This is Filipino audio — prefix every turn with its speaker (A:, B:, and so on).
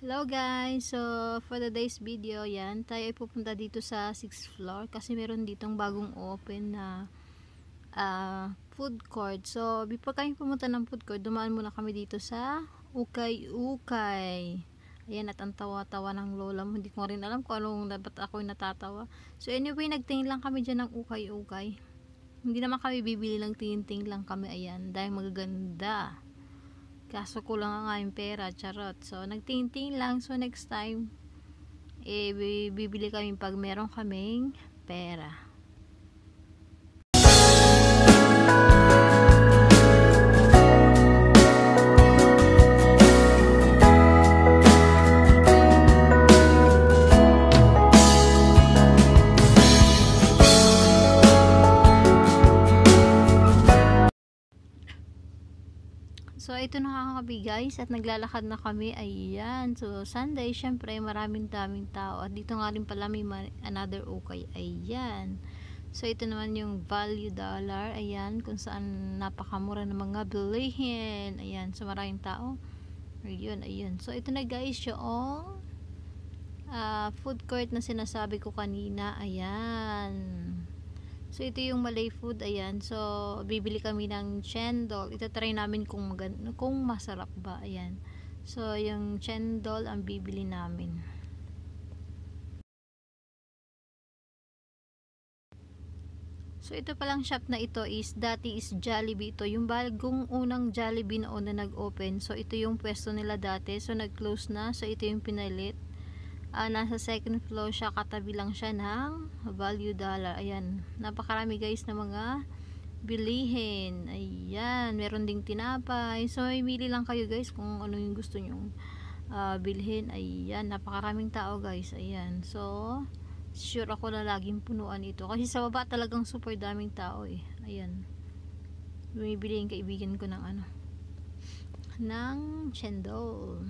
A: Hello guys! So, for today's video, yan, tayo ay pupunta dito sa 6th floor kasi meron ditong bagong open na food court. So, before kami pumunta ng food court, dumaan muna kami dito sa Ukay-Ukay. Ayan, at ang tawa-tawa ng lola mo. Hindi ko rin alam kung anong dapat ako natatawa. So, anyway, nagtingin lang kami dyan ng Ukay-Ukay. Hindi naman kami bibili lang, tingin-tingin lang kami. Ayan, dahil magaganda. Kaso kulang nga yung pera, charot. So, nagtingin-tingin lang. So, next time, bibili kami pag meron kaming pera. So, ito na kami guys at naglalakad na kami. Ayan. So, Sunday, syempre, daming tao. At dito nga rin pala may another ukay. Ayan. So, ito naman yung value dollar. Ayan. Kung saan napakamura ng mga bilihin. Ayan. So, maraming tao. Ayun, ayun. So, ito na guys yung food court na sinasabi ko kanina. Ayan. So, ito yung Malay food. Ayan. So, bibili kami ng chendol. Itatry namin kung masarap ba. Ayan. So, yung chendol ang bibili namin. So, ito palang shop na ito is, dati is Jollibee ito. Yung bagong unang Jollibee na nag-open. So, ito yung pwesto nila dati. So, nag-close na. So, ito yung pinalit. Nasa second floor siya, katabi lang siya ng value dollar. Ayan, napakarami guys na mga bilihin. Ayan, meron ding tinapay. So, imili lang kayo guys kung ano yung gusto nyong bilhin. Ayan, napakaraming tao guys. Ayan, so sure ako na laging punuan ito kasi sa baba talagang super daming tao eh. Ayan, bumibili yung kaibigan ko ng ng chendol.